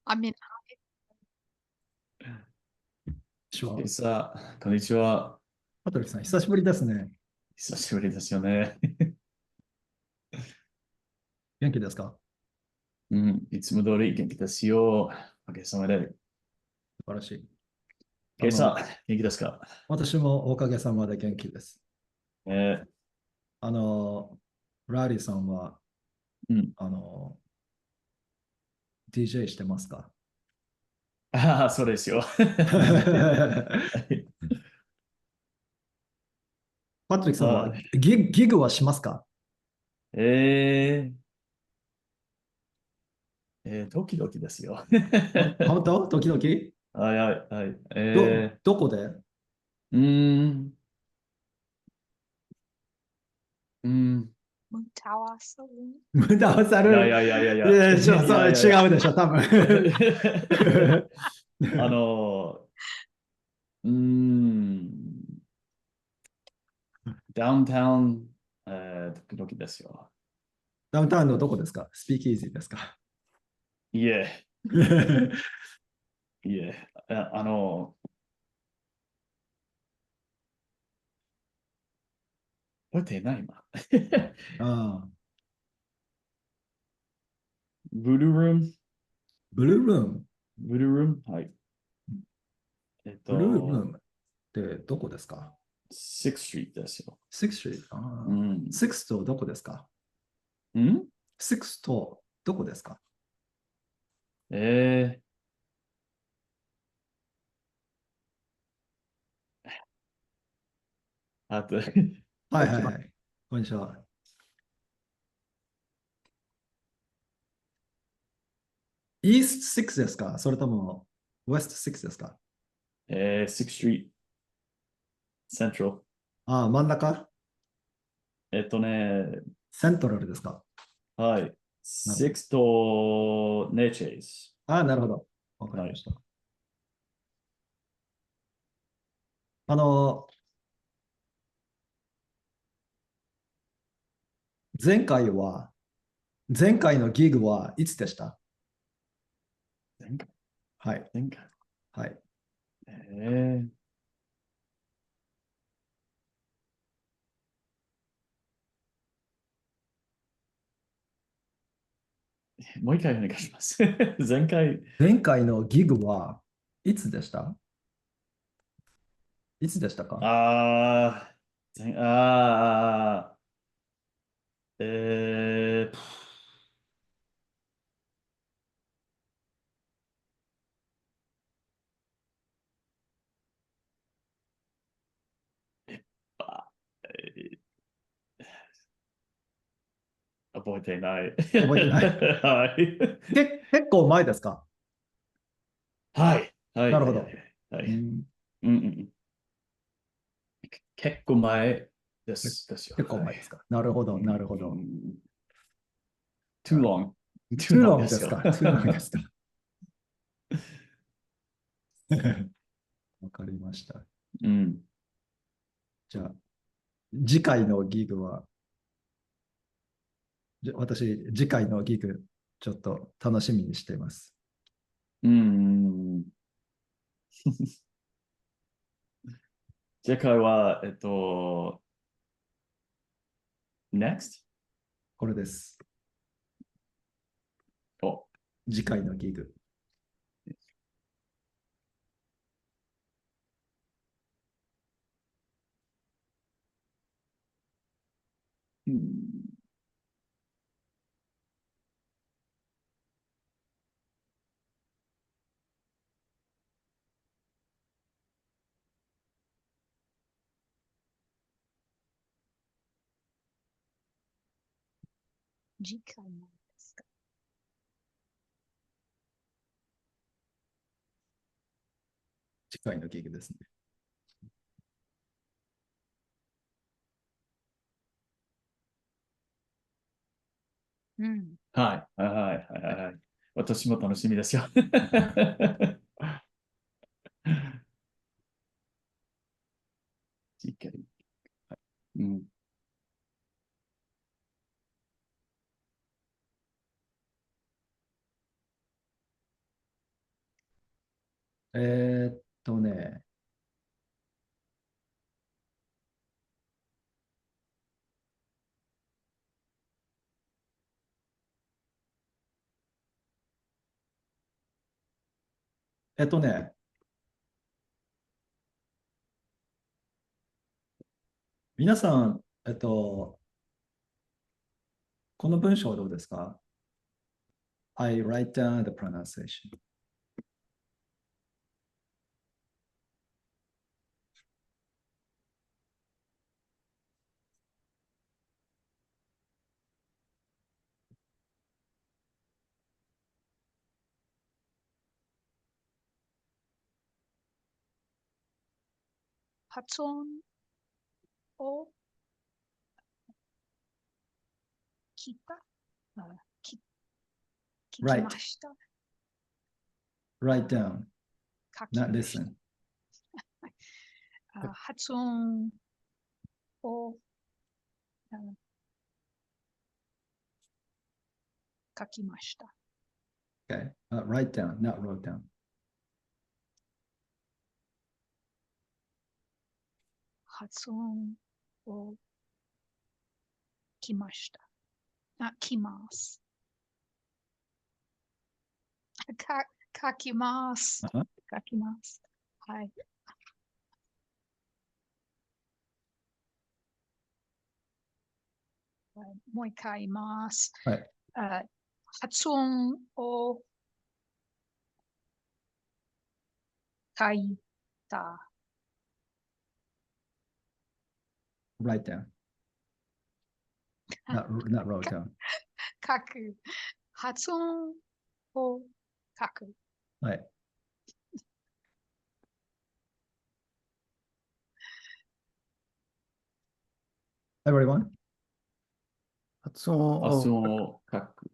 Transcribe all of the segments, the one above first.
I mean, ちは。こんにちは。パトリックさん、久しぶりですね。久しぶりですよね。元気ですか？うん、いつも通り元気ですよ。おかげさまで。素晴らしい。ケイさん、元気ですか？私もおかげさまで元気です。えあの、ラリーさんは、うん。あの、DJ してますか？ ああ、そうですよ。DJ。パトリックさんははい。ギグはしますか？えー時々ですよ。本当時々はいはいはい。どこで？うーん、うん。Muntawa Saloon. 無駄をされる。いやいやいやいやいや、いそれやいやいや。違うでしょ、多分。あの、うーん、ダウンタウン、時々ですよ。ダウンタウンのどこですか？スピーキーズですか？ いえ、いえ、覚えてない今。ああ、ブルールームブルールーム。ブルールームはい。えっブルールーと、ムってどこですか？ 6th Street ですよ。6th Street。ああ、うん。6とどこですか？ ん 6 とどこですか？えあと、はい一番。はいはい。こんにちは。East 6ですか？それとも West 6ですか？6th Street Central。ああ、真ん中ね、セントラルですか？はい。なるほど。6とネチェイス。ああ、なるほど。わかりはい。ました。あの、前回は、前回のギグはいつでした？前回、はい。前回。はい。えもう一回お願いします。前回、前回のギグはいつでした？いつでしたか？ああ、えー、あえ覚えていない。覚えてない。はい。結構前ですか？はい。はい。はい。はい。なるほど。はい。うん、うんうんうん。結構前ですよ。結構はい。前ですか？なるほど、なうんるほど。うん too なるほど。long. too too long long ですよ。ですか？ too long ですか？わかりました。うん。じゃあ、次回のギグは、私、次回のギグ、ちょっと楽しみにしています。うん。次回は、next? これです。お、次回のギグ。うん。次回なんですか？次回のギグですね。うん。はい。はい。はい。はい。はい。私も楽しみですよ。次回。うん。えーっとね、えっとね、皆さん、この文章はどうですか？ ?I write down the pronunciation. 発音を聞いた聞き Write, ました。 write down, 書き not ました。 listen. 発音を書きました。 Okay. Write down, not wrote down. 発音をきました。きます。書きます。Uh-huh. 書きます。はい。もう一回言います。はい。発音を書いた。Write down, not wrote down. 書く。発音を書く。はい。Everyone? 発音発を音を書く。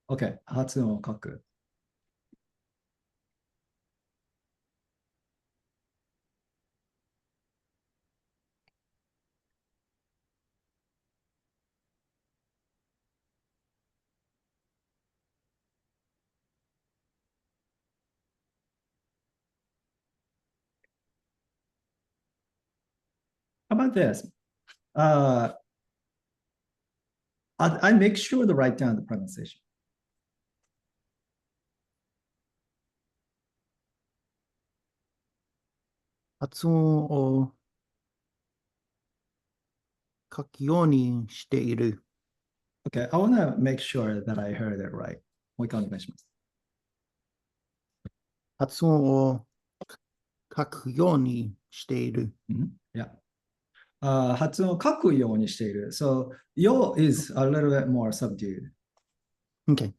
OK。発音を書く。How about this? I make sure to write down the pronunciation. 発音を書くようにしている。Okay, I want to make sure that I heard it right. もう一回お願いします。発音を書くようにしている。Yeah. 発音を書くようにしている。So, yo is a little bit more subdued Okay.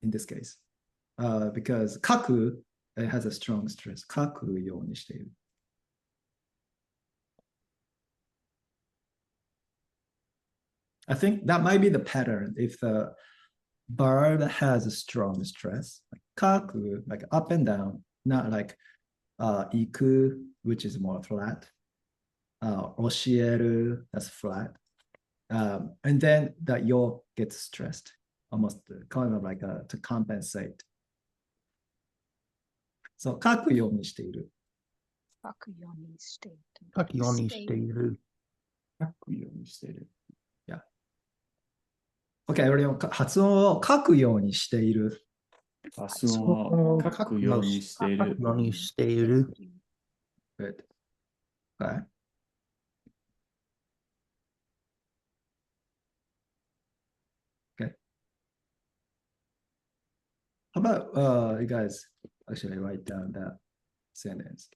in this case. Because 書く it has a strong stress. 書くようにしている。I think that might be the pattern if the bird has a strong stress. Like 書く, like up and down, not like 行く, which is more flat. 教える, that's flat. And then the yo gets stressed, almost kind of like to compensate. So 書くようにしている。書くようにしている。書くようにしている。書くようにしている。Yeah. OK, 発音を書くようにしている。発音を書くようにしている。書くようにしている。Good. Okay. Okay. How about you guys actually write down that sentence?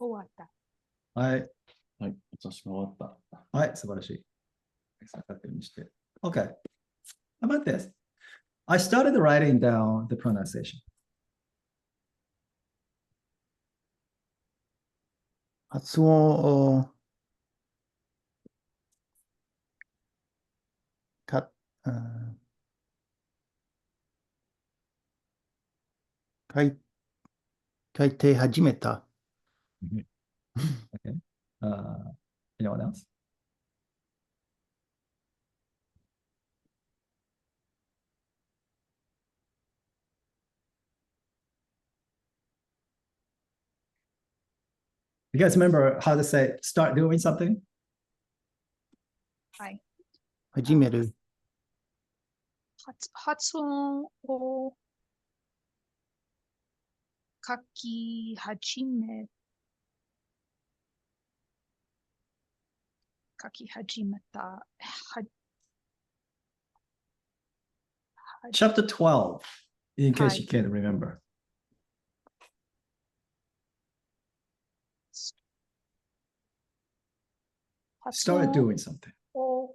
終わった。はい。はい、私も終わった。はい、素晴らしい。確認して。Okay. How about this? I started writing down the pronunciation. 発音をか、書いて始めた。Okay. Anyone else? You guys remember how to say start doing something? はい。始める。発音を書き始めた。Chapter 12, in case Hi. you can't remember. Start doing something. を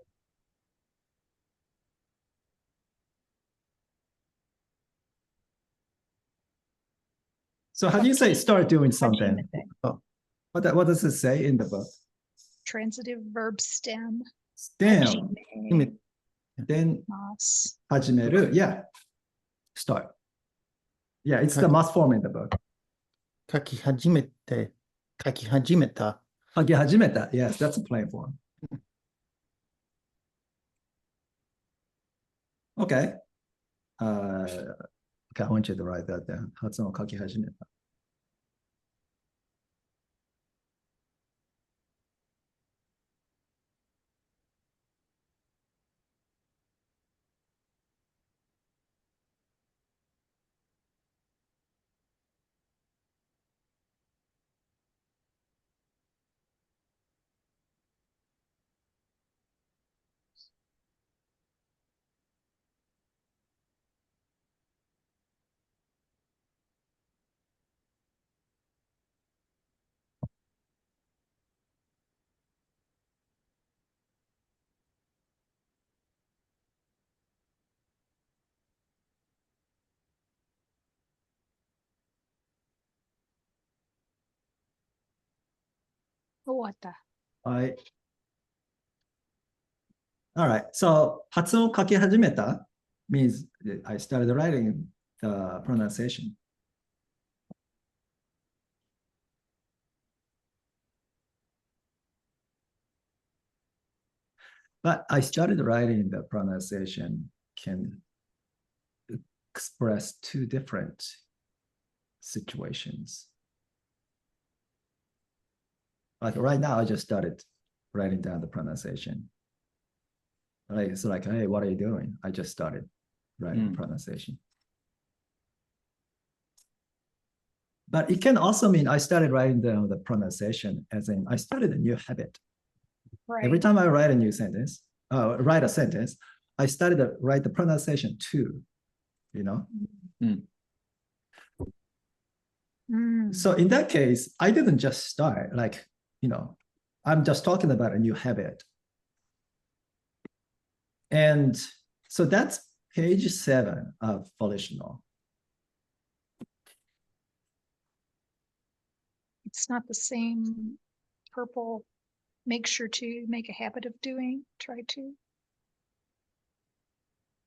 So how do you say start doing 始 something? めて。 What does it say in the book? Transitive verb stem. Stem. 始め Then ます。 始める. Yeah. Start. Yeah, it's the must form in the book. 書き始めて、書き始めた。書き始めた. Yes, that's a plain form. Okay. Okay, I want you to write that down. 発音を書き始めた.終わった。はい. All right. So 発音を書き始めた means that I started writing the pronunciation. But I started writing the pronunciation can express two different situations. Like right now, I just started writing down the pronunciation. Like it's like, hey, what are you doing? I just started writing pronunciation. But it can also mean I started writing down the pronunciation as in I started a new habit. Right. Every time I write a new sentence, write a sentence, I started to write the pronunciation too, you know? So in that case, I didn't just start like, you know, I'm just talking about a new habit. And so that's page 7 of Volitional. It's not the same purple, make sure to make a habit of doing, try to.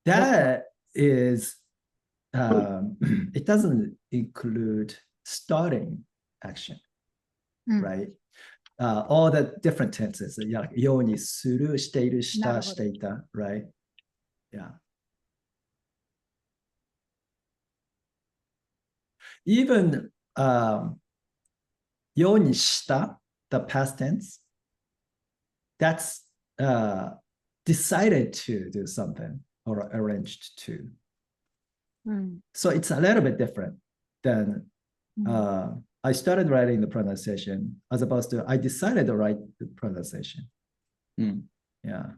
That is, it doesn't include starting action, Mm. right? All the different tenses, ようにする、している、しなるほど。た、していた, right? Yeah. Even ようにした, the past tense, that's decided to do something or arranged to. Mm. So it's a little bit different than Mm. I started writing the pronunciation as opposed to I decided to write the pronunciation. Yeah.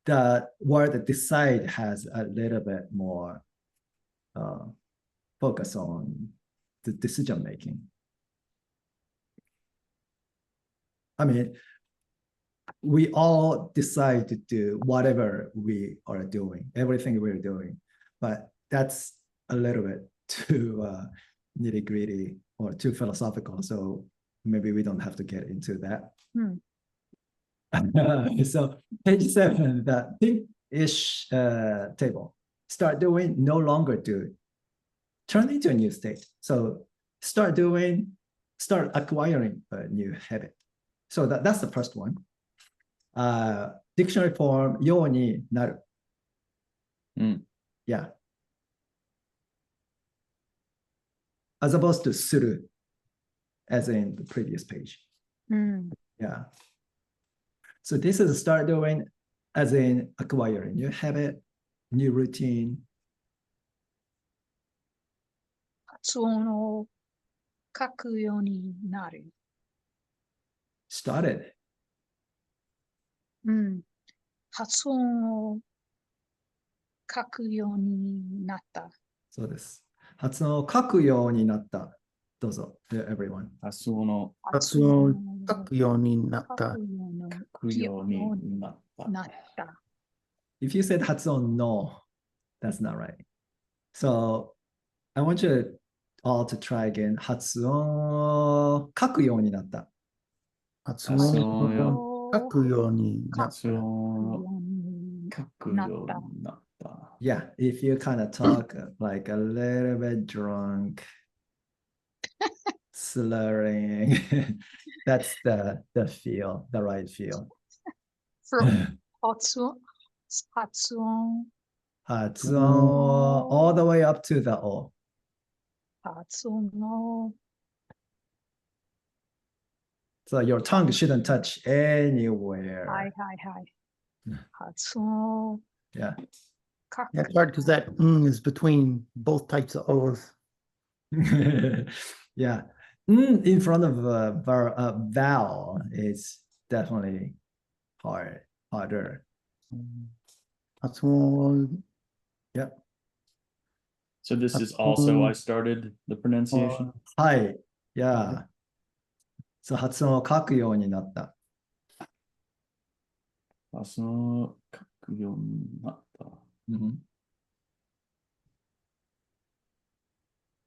The word decide has a little bit more focus on the decision making. I mean, we all decide to do whatever we are doing, everything we're doing, but that's a little bit too nitty gritty or too philosophical. So maybe we don't have to get into that. Mm. So page 7, the think-ish table. Start doing, no longer do. Turn into a new state. So start doing, start acquiring a new habit. So that's the first one. Dictionary form, ようになる. Yeah. As opposed to する, as in the previous page. Mm. Yeah. So this is start doing, as in acquiring new habit, new routine. 発音を書くようになる。Started. うん。発音を書くようになった。そうです。発音を書くようになった。どうぞ、everyone. 発音を発音を書くようになっ書た。書くようになった。なった。If you said 発音 no, that's not right. So I want you all to try again. 発音を書くようになった。発発音音をを書くようになった。発音を書くようになった。Yeah, if you kind of talk like a little bit drunk, slurring, that's the feel, the right feel. From 発音、発音、発音 all the way up to the O. 発音の So your tongue shouldn't touch anywhere. はいはいはい。発音 Yeah. 書く。 That's hard because that is between both types of O's. Yeah. In front of a vowel is definitely harder. 発音を Yep. So this is also I started the pronunciation. はい。Yeah. So 発音を書くようになった。発音を書くようになった。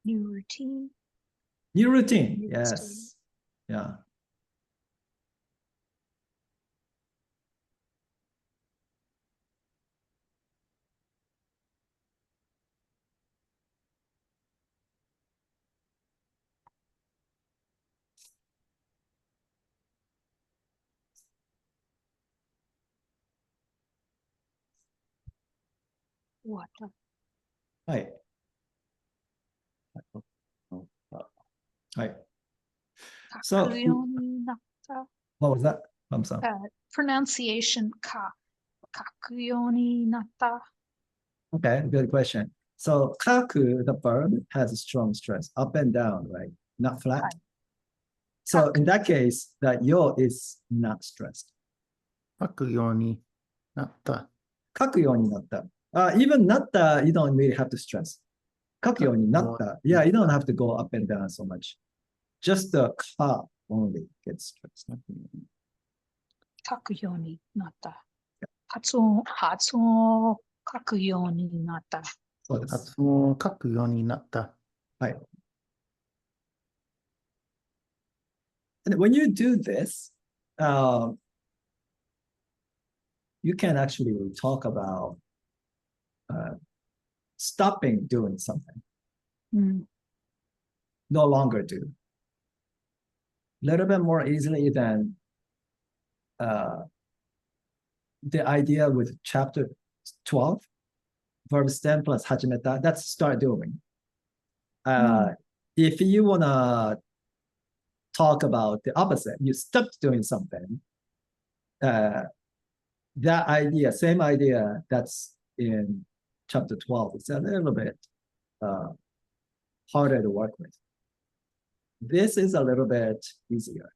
New routine. New routine. New Yes. Yeah. What? はい。はい。書くようになった。 What was that? Sam-san. Pronunciation 書くようになった。 Okay, good question. So 書く, the verb has a strong stress, up and down, right? Not flat. はい。 So in that case, the yo is not stressed. 書くようになった。書くようになった. Even なった, you don't really have to stress. 書くようになった. Yeah, you don't have to go up and down so much. Just the か only gets stressed. 書くようになった。発音を書くようになった。そうです。発音を書くようになった。はい。And when you do this, you can actually talk about stopping doing something, no longer do. A little bit more easily than the idea with chapter 12, verb stem plus hajimeta, that's start doing. If you want to talk about the opposite, you stopped doing something, that idea, same idea that's in chapter 12, it's a little bit harder to work with. This is a little bit easier.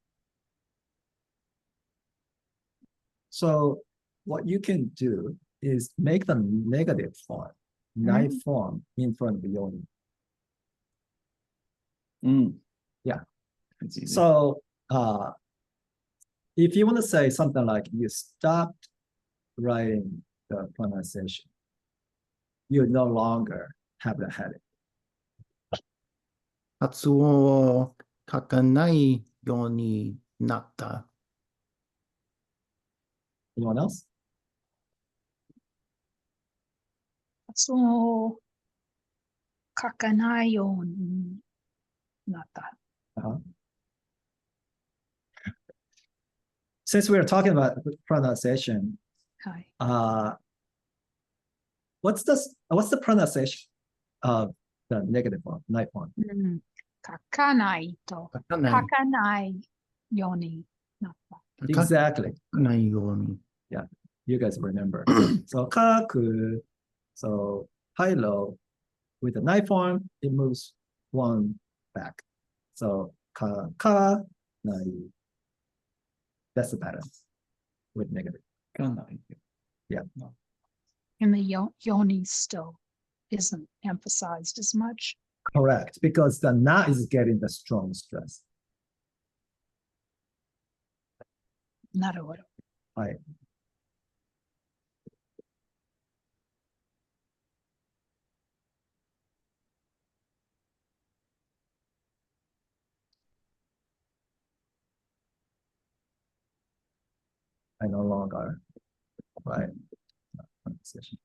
So what you can do is make the negative form, knife form in front of the yoni. Yeah. It's easy. So if you want to say something like you stopped writing the pronunciation, you no longer have the headache. 発音を書かないようになった。Anyone else? 発音を書かないようになった。Since we are talking about pronunciation, はい。what's the pronunciation of the negative one, knife one? 書かないと書かない書かないようになった。 Exactly. 書かないように。 You guys remember. So kaku, so high low with the knife form, it moves one back. So ka nai. That's the pattern with negative. Can I? Yeah. And the yoni still isn't emphasized as much. Correct, because the na is getting the strong stress. なるほど。はい。I no longer write pronunciation.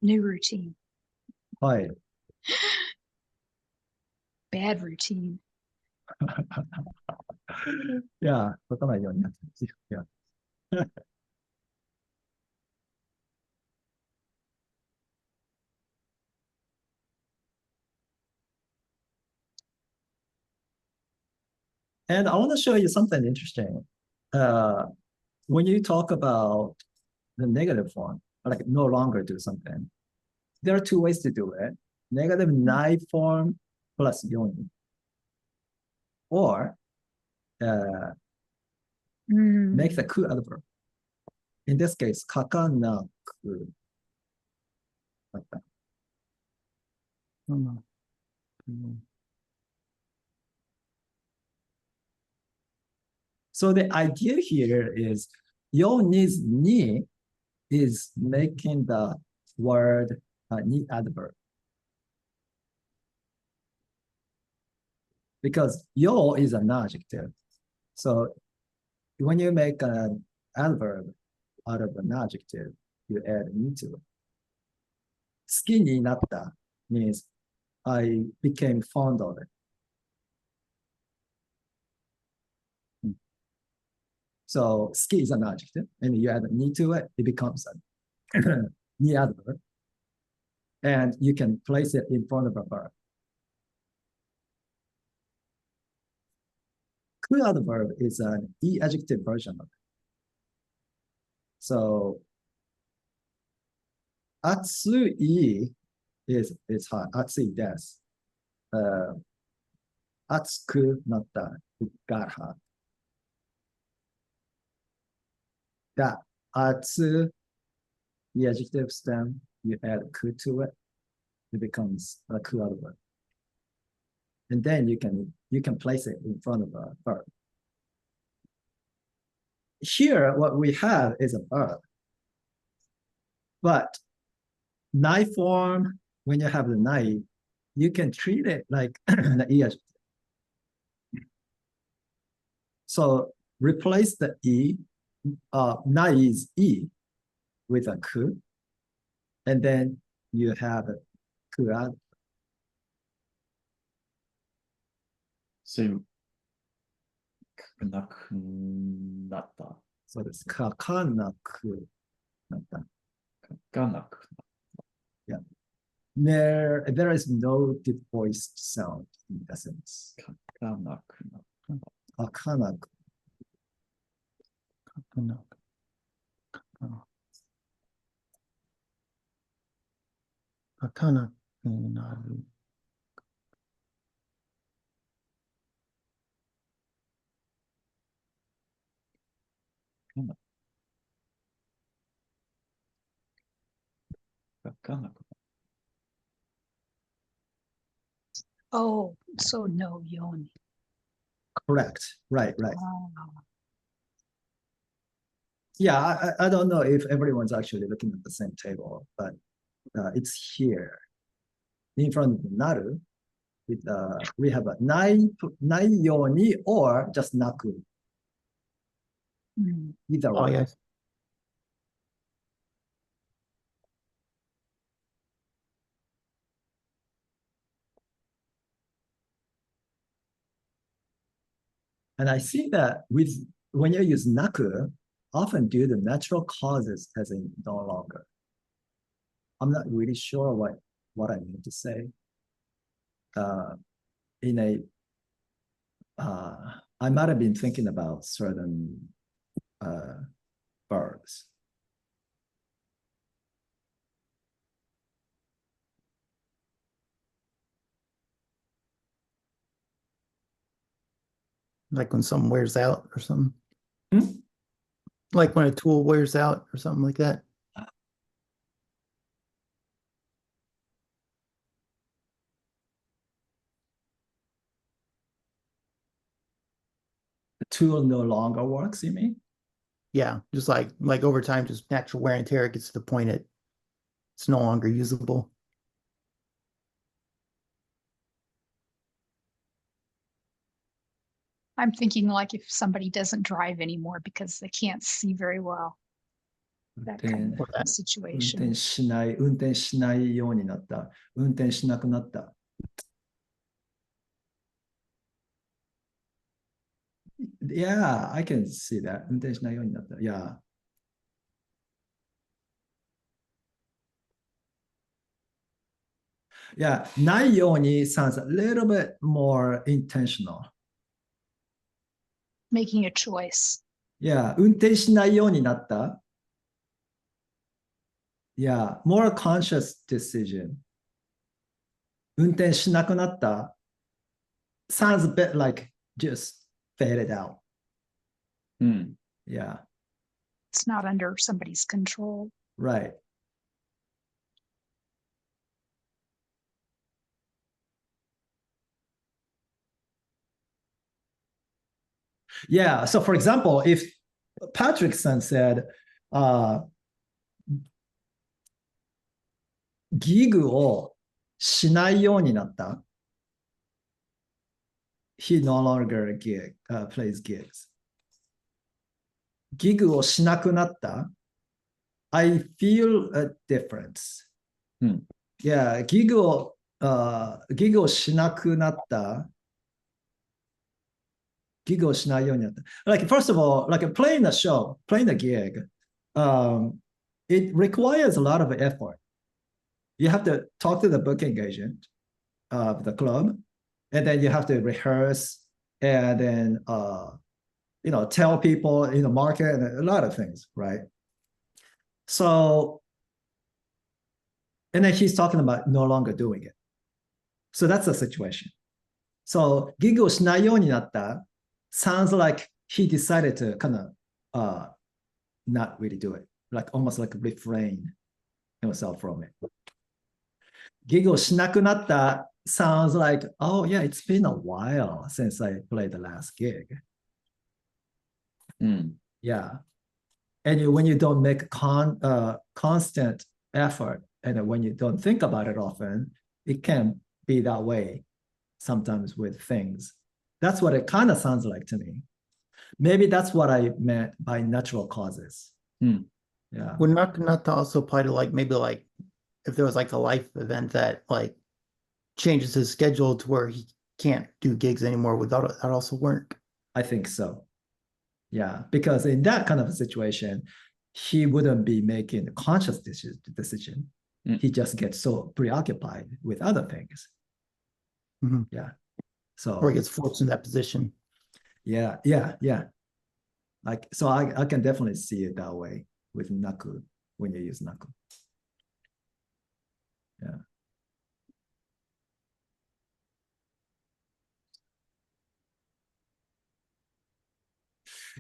New routine. はい。 Bad routine. Yeah, 書かないようになってる。Yeah. And I want to show you something interesting. When you talk about the negative form, like no longer do something, there are two ways to do it. Negative knife form plus yoni. Or make the ku adverb. In this case, kakanaku. Like that. So the idea here is yoni's ni is making the word ni adverb. Because yo is an adjective. So when you make an adverb out of an adjective, you add ni to it. 好きになった means I became fond of it. So 好き is an adjective, and you add ni to it, it becomes a ni adverb. And you can place it in front of a verb. Ku adverb is an e adjective version of it. So atsui is hot. Atsui desu. Atsuku natta. It got hot. That atsu, the adjective stem, you add ku to it, it becomes a ku adverb. And then you can place it in front of a verb. Here, what we have is a verb. But nai form, when you have the nai, you can treat it like the e. So replace the e, nai is e with a ku, and then you have a ku. So you なくなった。そうです。かなくなった。がなく There is no deep voiced sound in essence. がなくなった。かなく。書かなくなる。がなく Oh, so no yoni. Correct. Right. Ah, Yeah, I don't know if everyone's actually looking at the same table, but it's here in front of naru. We have a nai yoni or just naku. mm. Either Oh, way. yes. And I see that when you use naku, often due to natural causes as in no longer. I'm not really sure what I mean to say. I might have been thinking about certain verbs. Like when something wears out or something. Hmm? Like when a tool wears out or something like that. The tool no longer works, you mean? Yeah, just like over time, just natural wear and tear gets to the point it's no longer usable. I'm thinking like if somebody doesn't drive anymore because they can't see very well, that kind Or of that. situation. 運転しないようになった。運転しなくなった。Yeah, I can see that. 運転しないようになった。Yeah. Yeah, ないように sounds a little bit more intentional. Making a choice. Yeah, 運転しないようになった。Yeah, more conscious decision. 運転しなくなった。Sounds a bit like just faded out. うん。 Yeah, It's not under somebody's control. right. Yeah, so for example, if Patrickson said, ギグをしないようになった。He no longer plays gigs. ギグをしなくなった。I feel a difference. うん。Yeah, ギグをしなくなった。ギグをしないようになった。Like, first of all, like playing a show, playing a gig, it requires a lot of effort. You have to talk to the booking agent of the club, and then you have to rehearse and then tell people in the market and a lot of things, right? So, and then he's talking about no longer doing it. So that's the situation. So, ギグをしないようになった sounds like he decided to kind of not really do it, like almost like refrain himself from it. ギグをしなくなった sounds like, oh yeah, it's been a while since I played the last gig. うん。 Yeah. And when you don't make constant effort And when you don't think about it often, it can be that way sometimes with things. That's what it kind of sounds like to me. Maybe that's what I meant by natural causes. Hmm. Yeah. Would not to also apply to like maybe like if there was like a life event that like changes his schedule to where he can't do gigs anymore, would that also work? I think so. Yeah, because in that kind of a situation, he wouldn't be making a conscious decision. He just gets so preoccupied with other things. Mhm. Yeah. So Or he gets forced in that position. yeah. Like, so I can definitely see it that way with naku when you use naku. Yeah.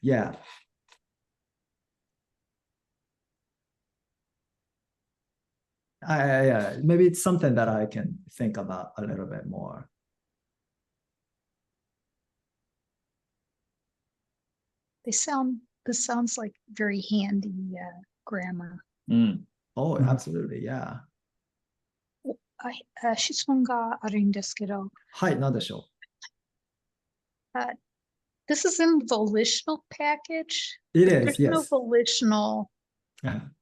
Yeah. Yeah, maybe it's something that I can think about a little bit more. This sounds like very handy grammar. Oh, Mhm. absolutely. Yeah. 質問があるんですけど、はい、なんでしょ this is in volitional package. う It There's is, no yes. volitional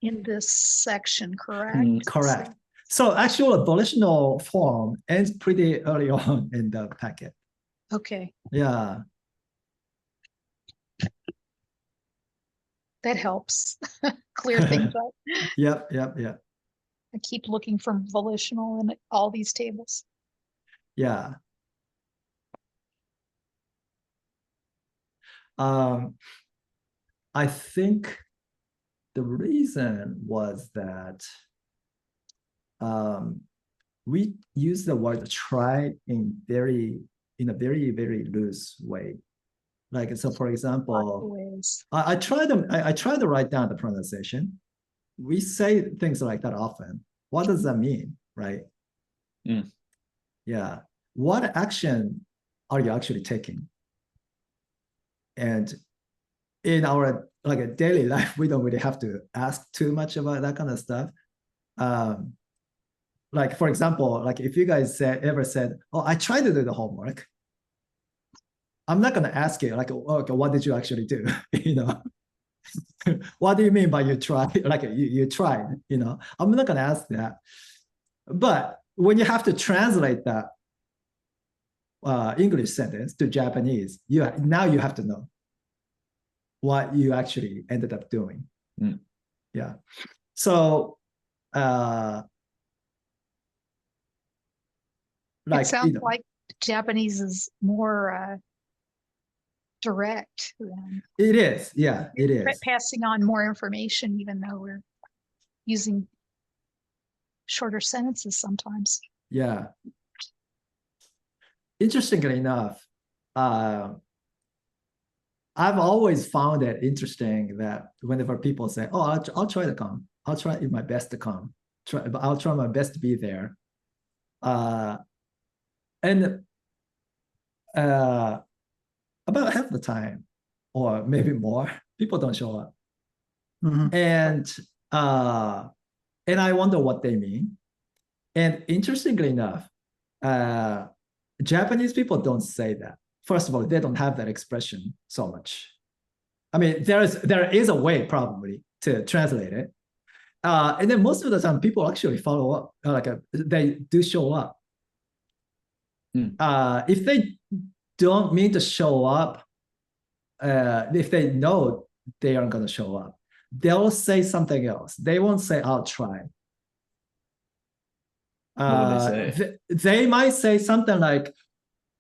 in this section, correct? Correct. So actual volitional form ends pretty early on in the packet. Okay, Yeah. that helps clear things up. Yep. I keep looking for volitional in all these tables. Yeah. I think the reason was that we use the word try in a very, very loose way. Like, so for example, I try to write down the pronunciation. We say things like that often. What does that mean, right? Yeah. What action are you actually taking? And in our like a daily life, we don't really have to ask too much about that kind of stuff. Like for example, like if you guys ever said, "Oh, I tried to do the homework," I'm not gonna ask you like, "Okay, what did you actually do?" You know, what do you mean by you tried? Like you tried, you know, I'm not gonna ask that. But when you have to translate that English sentence to Japanese, now you have to know what you actually ended up doing. Yeah. So like, it sounds like Japanese is more direct than it is. Yeah, it is. Passing on more information, even though we're using shorter sentences sometimes. Yeah. Interestingly enough, I've always found it interesting that whenever people say, "Oh, I'll try to come. I'll try my best to come. I'll try my best to be there." And about half the time, or maybe more, people don't show up. And I wonder what they mean. And interestingly enough, Japanese people don't say that. First of all, they don't have that expression so much. I mean, there is a way probably to translate it. And then most of the time, people actually follow up. They do show up. If they don't mean to show up, if they know they aren't going to show up, they'll say something else. They won't say, "I'll try." What would they say? They might say something like,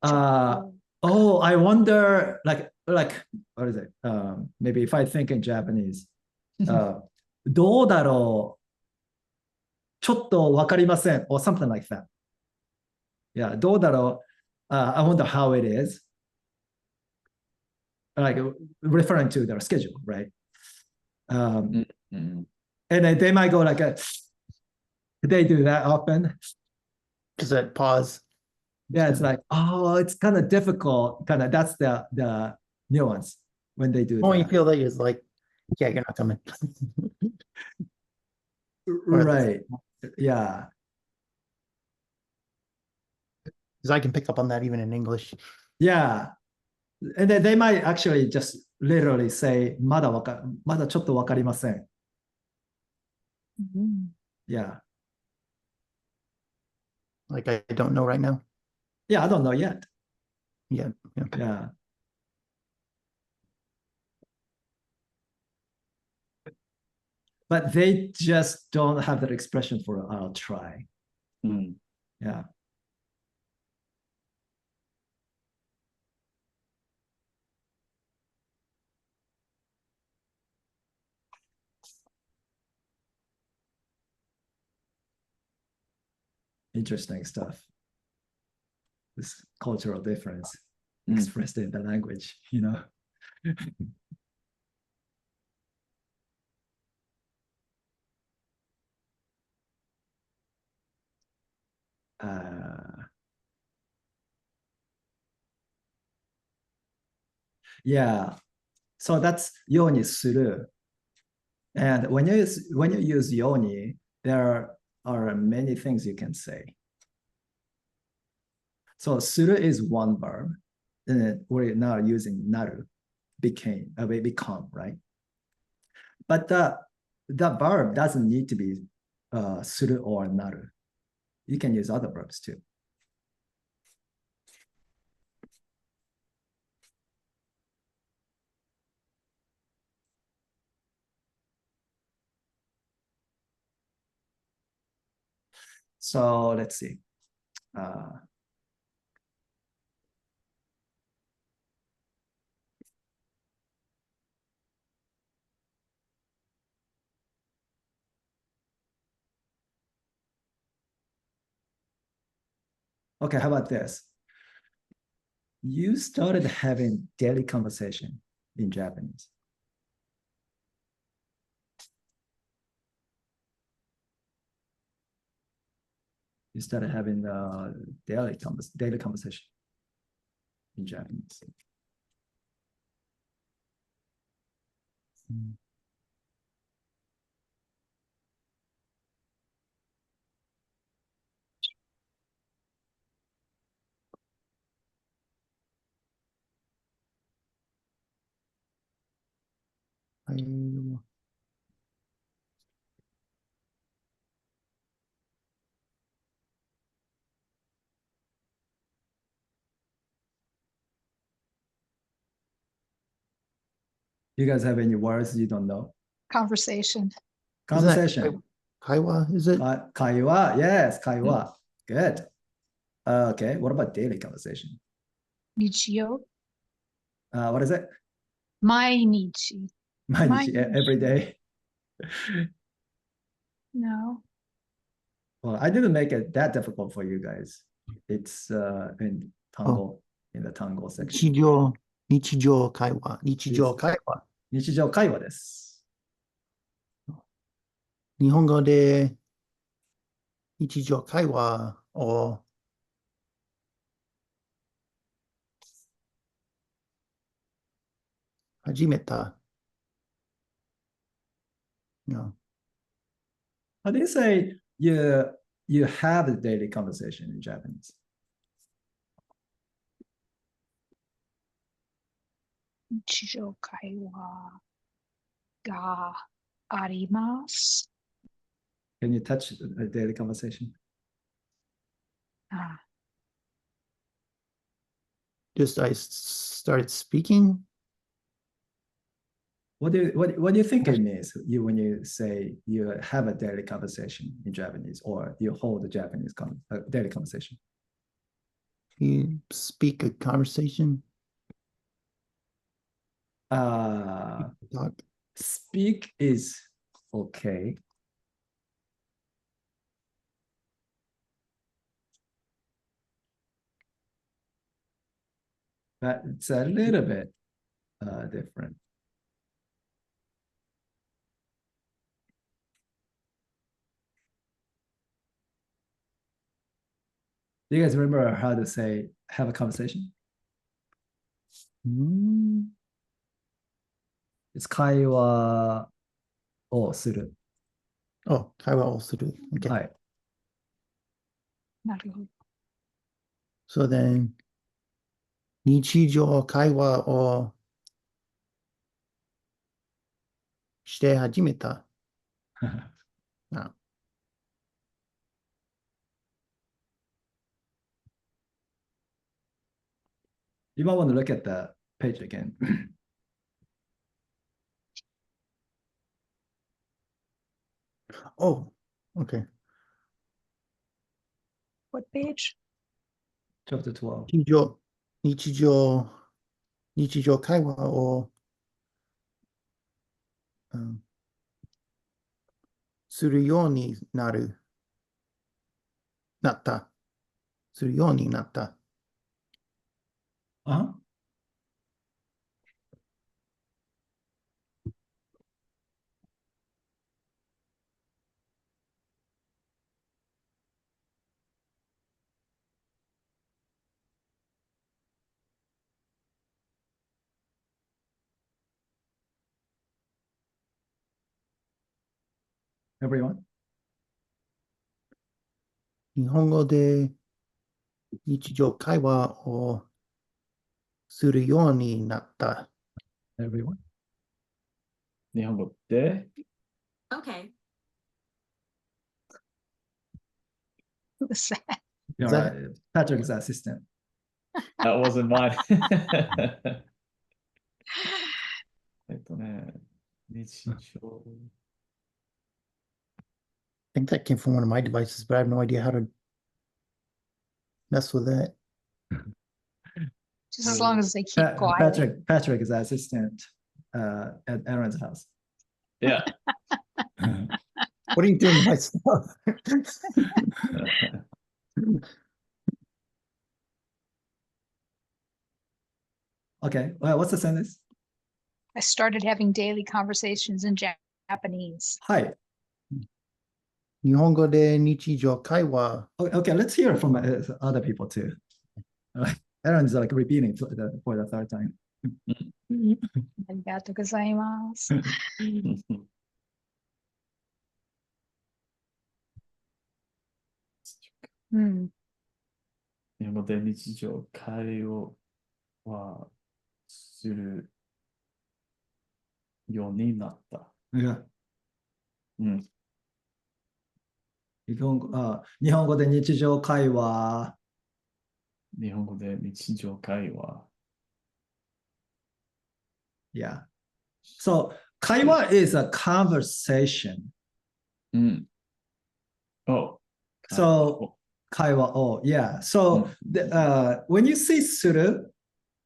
"Oh, I wonder," like what is it? Maybe if I think in Japanese, どうだろうちょっとわかりません or something like that. Yeah, どうだろう I wonder how it is. Like referring to their schedule, right? And then they might go like, they do that often. Just that pause. Yeah, it's like, oh, it's kind of difficult. Kind of that's the nuance when they do When you that. feel that is like, yeah, you're not coming. Right. Yeah. Because I can pick up on that even in English. Yeah. And then they might actually just literally say, まだちょっとわかりません. Mhm. Yeah. Like I don't know right now. Yeah, I don't know yet. Yeah. Yeah. But they just don't have that expression for I'll try. Yeah. Interesting stuff. This cultural difference expressed in the language, you know. Yeah. So that's yoni suru. And when you use yoni, there are many things you can say. So suru is one verb. And we're now using naru, become, right? But the verb doesn't need to be suru or naru. You can use other verbs too. So let's see. Okay, how about this? You started having daily conversation in Japanese. You started having daily conversation in Japanese. You guys have any words you don't know? Conversation. Conversation. Kaiwa, is it? Kaiwa, yes, kaiwa. Good. Okay, what about daily conversation? Nichio. What is it? Mainichi. Every day. No. Well, I didn't make it that difficult for you guys. It's in Tango, in the Tango section. 日常会話。日常会話。日常会話です。日本語で日常会話を始めた。No. How do you say you have a daily conversation in Japanese? 日常会話があります。 Can you touch a daily conversation? Just I started speaking. What do you think it means when you say you have a daily conversation in Japanese or you hold a Japanese daily conversation? You speak a conversation. Talk. Speak is okay. But it's a little bit different. Do you guys remember how to say have a conversation? It's 会話をする. Oh, 会話をする。Okay. はい。なるほど。So then, 日常会話をして始めた。あ、You might want to look at the page again. Oh, okay. What page? Chapter 12. 日常会話を、うんするようになった。するようになった。Uh-huh. Everyone? 日本語で日常会話をするようになった。Everyone? 日本語で Okay. Who's that? You're that- right. Patrick's assistant. That wasn't mine. 日常。I think that came from one of my devices, but I have no idea how to mess with that. Just as long as they keep quiet. Patrick is assistant at Aaron's house. Yeah. What are you doing to my stuff? Okay. Well, what's the sentence? I started having daily conversations in Japanese. Hi. 日本語で日常会話。 Okay, let's hear from other people too. Aaron's like repeating for the third time. ありがとうございます。うん。日本語で日常会話するようになった。 Yeah. うん。日本語で日常会話。日本語で日常会話。Yeah. So 会話 is a conversation. うん。Oh. So 会話 oh yeah. So when you say する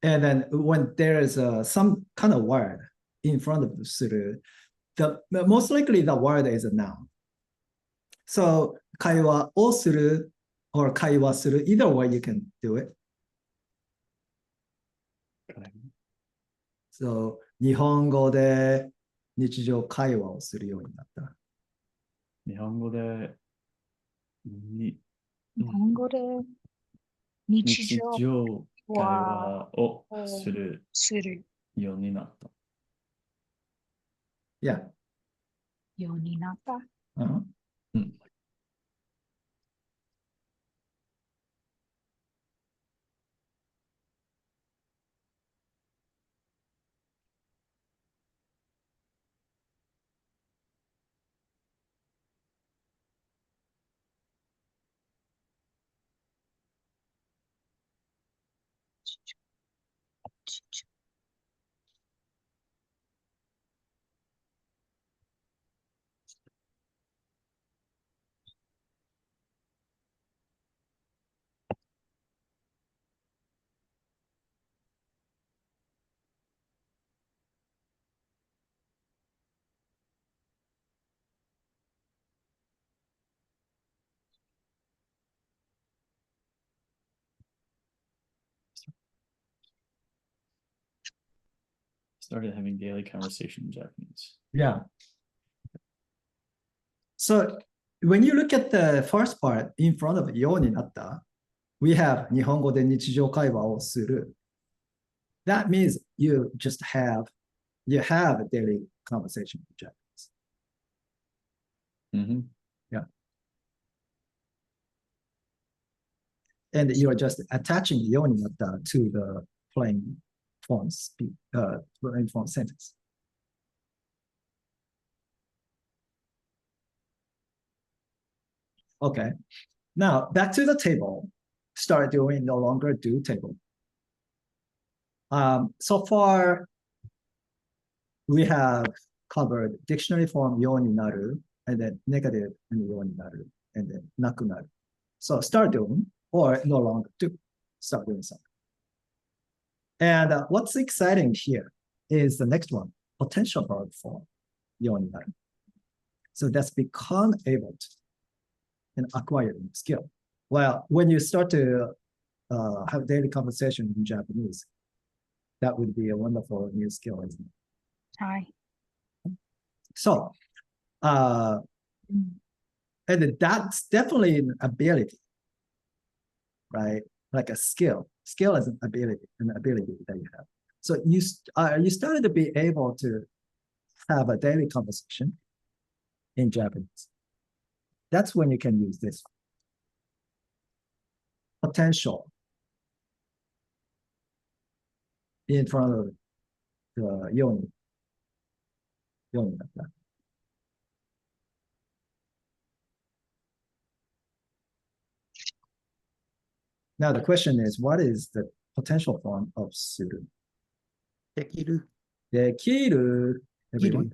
and then when there is some kind of word in front of する the most likely the word is a noun. So 会話をする or 会話する either way you can do it. So 日本語で日常会話をするようになった。日本語で日本語で日日常常会話をするするようになった。Yeah. ようになった。Uh-huh. うん。Started having daily conversation in Japanese. Yeah. So when you look at the first part in front of ようになった、we have 日本語で日常会話をする。That means you have a daily conversation in Japanese. Mhm. And you're just attaching yoninata to the plain form plain form sentence. Okay. Now back to the table. Start doing no longer do table. So far, we have covered dictionary form yoni naru, and then negative and yoni naru, and then nakunaru. So start doing or no longer do. Start doing something. And what's exciting here is the next one, potential verb form yoni naru. So that's become able to and acquire a skill. Well, when you start to have daily conversation in Japanese, that would be a wonderful new skill, isn't it? はい。 So, うん and that's definitely an ability, right? Like a skill. Skill is an ability that you have. So you started to be able to have a daily conversation in Japanese. That's when you can use this potential in front of the yoni. Yoni like that. Now the question is, what is the potential form of suru? Dekiru. Dekiru, everyone.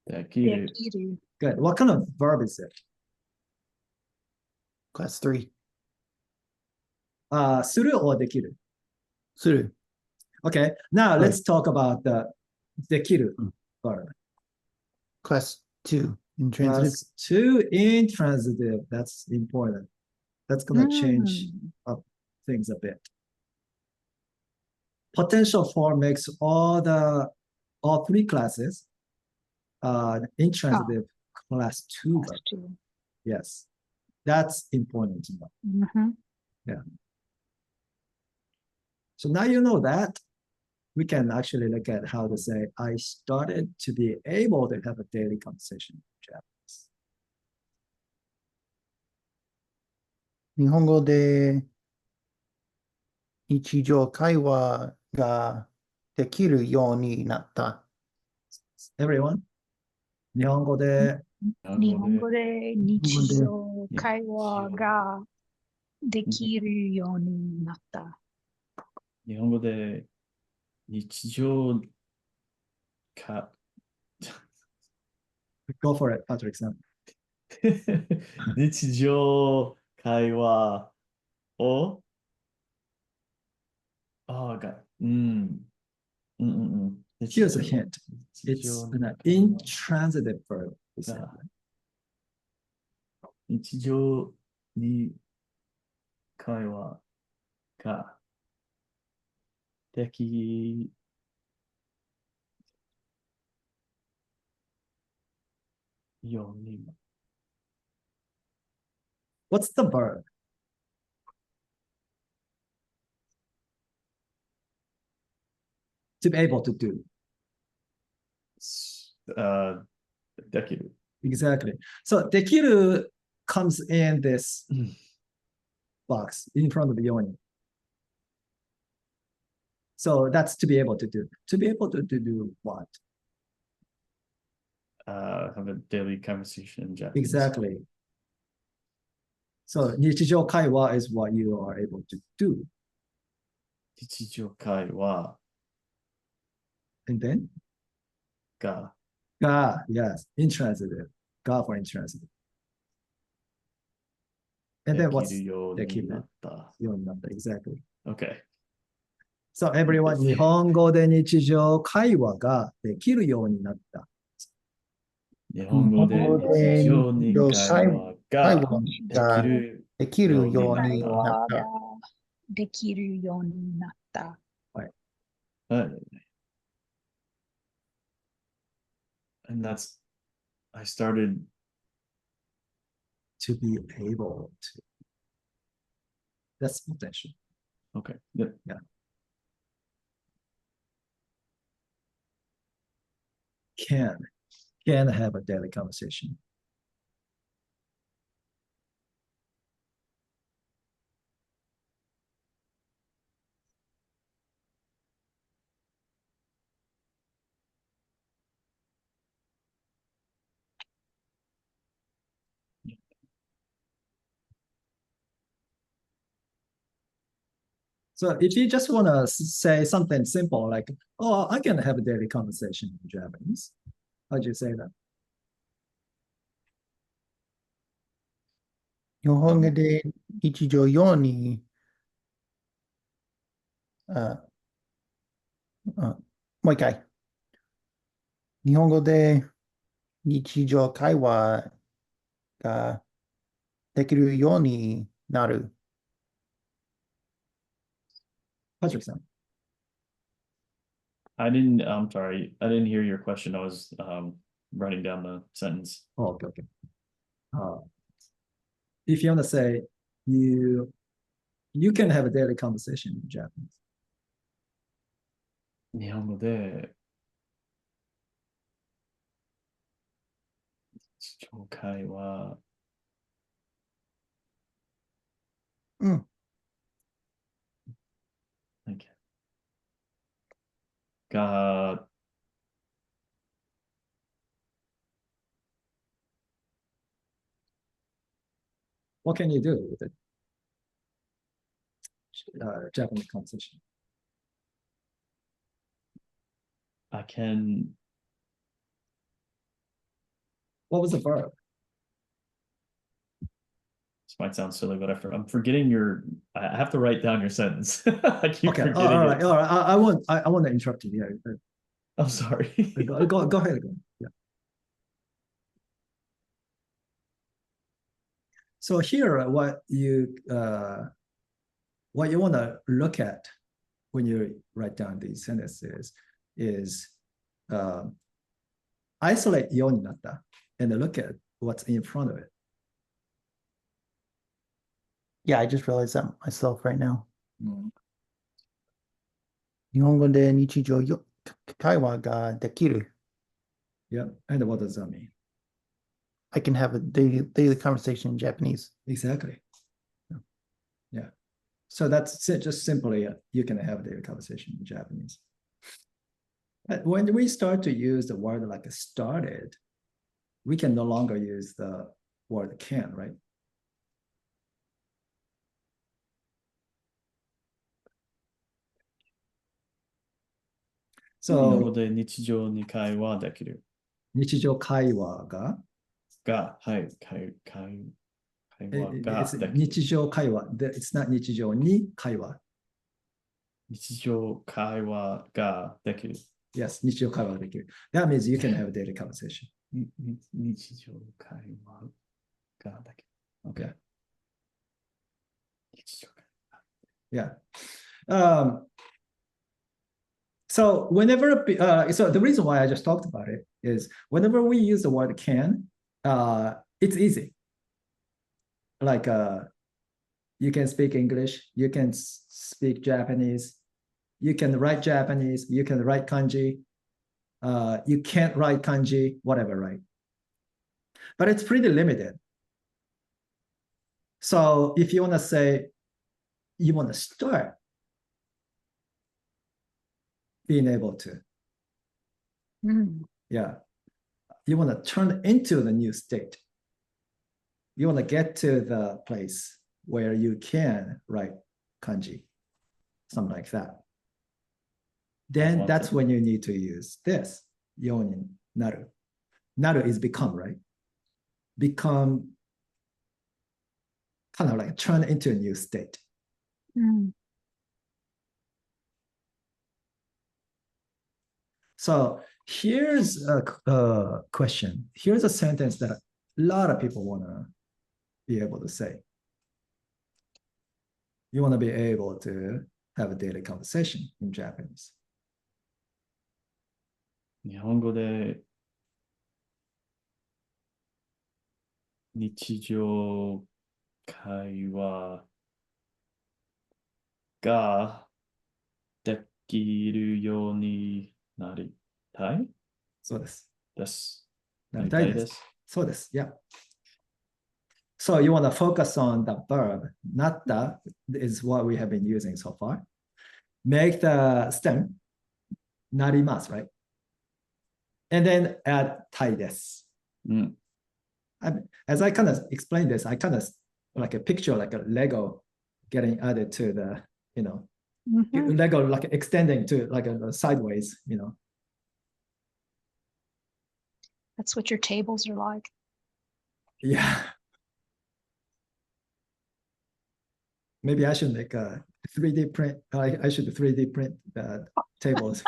で Dekiru. きる。 Good. What kind of verb is it? Class 3. Suru or dekiru? Suru. Okay. Now Right. let's talk about the dekiru verb. Class 2. Intransitive. Class 2 intransitive. That's important. That's う gonna ん change up things a bit. Potential form makes all three classes intransitive class 2 verb. 確かに Yes. That's important to know. うん So now you know that, we can actually look at how to say, I started to be able to have a daily conversation in Japanese. 日本語で日常会話ができるようになった。 Everyone? 日本語で日本語で日常会話ができるようになった。日本語で日常か Go for it, Patrick さん。日常会話をHere's a hint. It's an intransitive verb. 日常に会話ができように What's the verb? To be able to do. できる。 Exactly. So できる comes in this box in front of the yoni. So that's to be able to do. To be able to do what? Have a daily conversation in Japanese. Exactly. So 日常会話 is what you are able to do. 日常会話 And then が ga, yes, intransitive. Ga for intransitive. And で then き what's るようできるになった。ようになった Exactly. Okay. So everyone, 日本語で日常会話ができるようになった。日本語で日常に会話ができるできるよう会になった。話ができるようになった。はい。And that's, I started To be able to. That's potential. Okay. Yeah. Can have a daily conversation. So if you just want to say something simple like, oh, I can have a daily conversation in Japanese, how'd you say that? 日本語で日常用に、あ、もう一回。日本語で日常会話ができるようになる。Patrick さん。 I'm sorry, I didn't hear your question. I was writing down the sentence. Oh, okay, okay. If you want to say you can have a daily conversation in Japanese. 日本語で日常会話うん。が What can you do with it? Japanese conversation. I can. What was the verb? This might sound silly, but I'm forgetting your. I have to write down your sentence. I keep Okay, forgetting all right, it. all right. I want to interrupt you. Yeah, I'm sorry. go ahead. Yeah. So here, what you want to look at when you write down these sentences is isolate ようになった and look at what's in front of it. Yeah, I just realized that myself right now. うん日本語で日常会話ができる。Yeah, and what does that mean? I can have a daily conversation in Japanese. Exactly. Yeah. So that's it, just simply you can have a daily conversation in Japanese. But when we start to use the word like started, we can no longer use the word can, right? So 日本語で日常に会話できる。日常会話がはい、会話が it's できる。日常会話 it's not 日常に会話。日常会話ができる。Yes, 日常会話ができる。That means you can have a daily conversation. 日常会話ができる。Okay. 日常会話。Yeah. So whenever, so the reason why I just talked about it is whenever we use the word can, it's easy. Like you can speak English, you can speak Japanese, you can write Japanese, you can write kanji, you can't write kanji, whatever, right? But it's pretty limited. So if you want to say, you want to start being able to, yeah, you want to turn into the new state. You want to get to the place where you can write kanji, something like that. Then that's when you need to use this, ようになる. Naru is become, right? Become, kind of like turn into a new state. So here's a question. Here's a sentence that a lot of people want to be able to say. You want to be able to have a daily conversation in Japanese. 日本語で日常会話ができるようになりたいそうです。です。なりたいです。そうです。Yeah. So you want to focus on the verb. なった is what we have been using so far. Make the stem なります, right? And then add たいです。As I kind of explained this, I kind of like a picture like a Lego getting added to the, Mhm. Lego like extending to like a sideways, you know. That's what your tables are like. Yeah. Maybe I should make a 3D print. I should 3D print tables.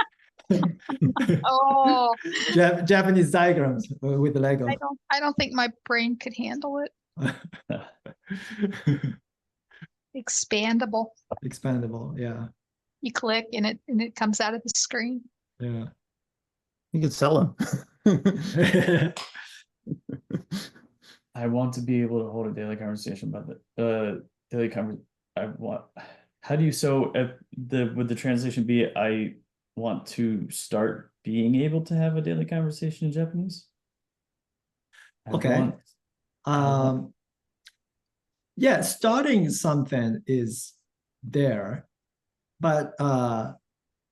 Oh, Japanese diagrams with Lego. I don't think my brain could handle it. Expandable. Expandable, yeah. You click and it comes out of the screen. Yeah. You could sell them. I want to be able to hold a daily conversation about the daily I want. How do you would the translation be? I want to start being able to have a daily conversation in Japanese. Okay. Yeah, starting something is there, but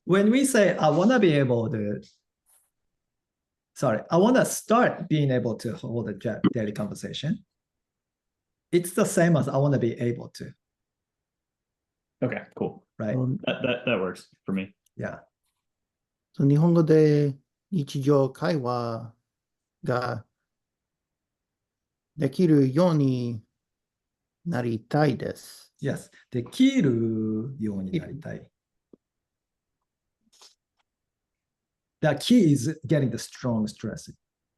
when we say I want to be able to, I want to start being able to hold a daily conversation. It's the same as I want to be able to. Okay, cool. Right. That works for me. Yeah. 日本語で日常会話ができるようになりたいです。Yes. できるようになりたい。That key is getting the strong stress.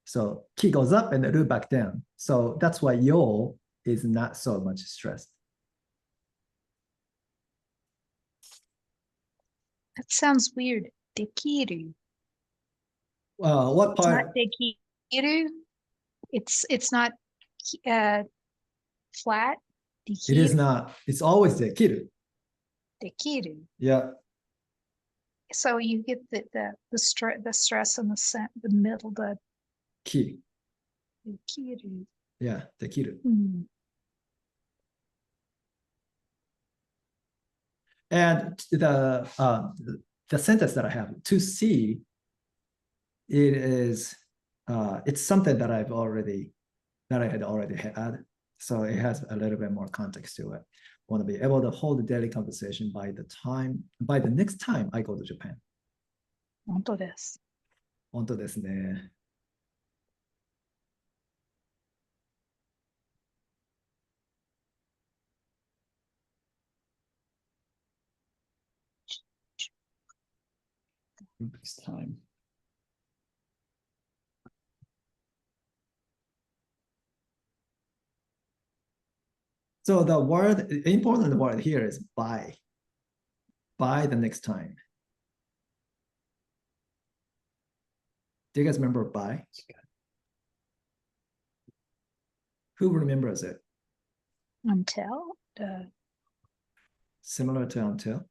So key goes up and the root back down. So that's why yo is not so much stressed. That sounds weird. Dekiru. What It's not part? dekiru. It's not flat. It is not. It's always the kiru. Dekiru. Yeah. So you get the stress in the middle, the Ki. dekiru. Yeah, the kiru. And the sentence that I have to see, it is it's something that I had already had. So it has a little bit more context to it. Want to be able to hold a daily conversation by the next time I go to Japan. 本当です。本当ですね。Next time. So the important word here is by. By the next time. Do you guys remember by? Who remembers it? Until Similar to until.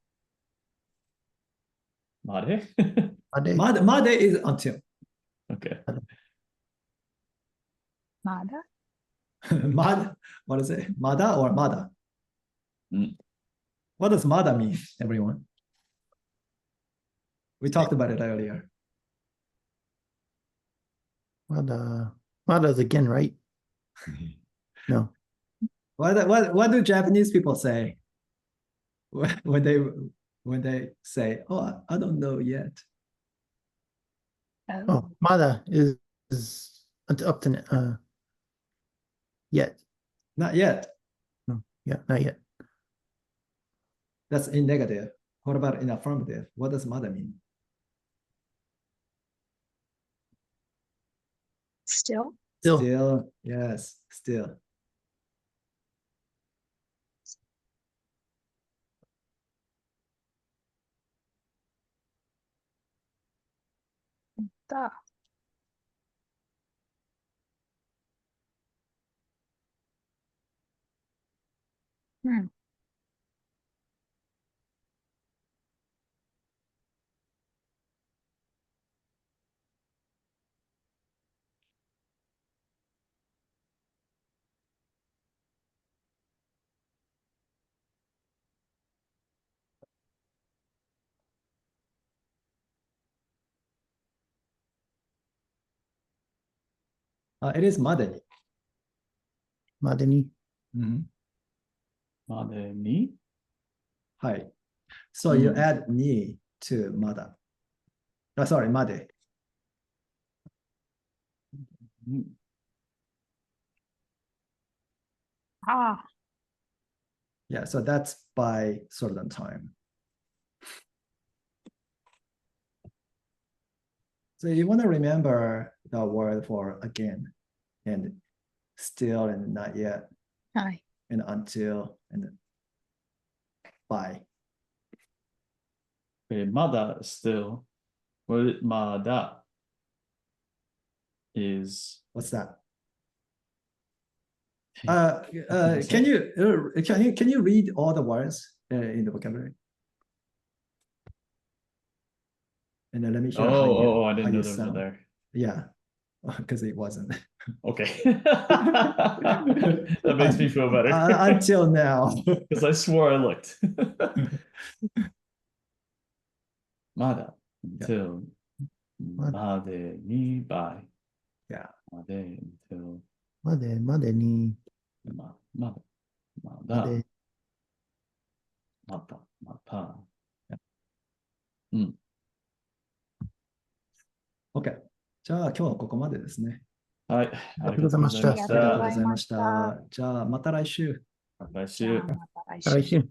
Made? Made is until. Okay. Mada. What is it? Mada or mada? What does mada mean, everyone? We talked about it earlier. Mada's again, right? No. What do Japanese people say when they say, "Oh, I don't know yet"? Oh, Mada is up to yet. Not yet. No, yeah, not yet. That's in negative. What about in affirmative? What does mada mean? Still. Still, yes, still. Da. It is madani. Madani. Mm-hmm. Made ni? Hi. So you Mm. add ni to mada. Sorry, made. Ah, Yeah, so that's by certain time. So you want to remember the word for again and still and not yet はい。 and until and by. Okay, mada still. What mada is What's that? What's Can that? you read all the words in the vocabulary? And then let me show you how you, I didn't how know you those were sound. there. Yeah, because it wasn't. Okay. That makes me feel better. Until now. Because I swore I looked. Mada until made ni by. Yeah. Made until までに、 mada ま mada で、 mata mata. OK。じゃあ今日はここまでですね。はい。ありがとうございましたありがとうございました。じゃあまた来週。来週。じゃあまた来週。来週。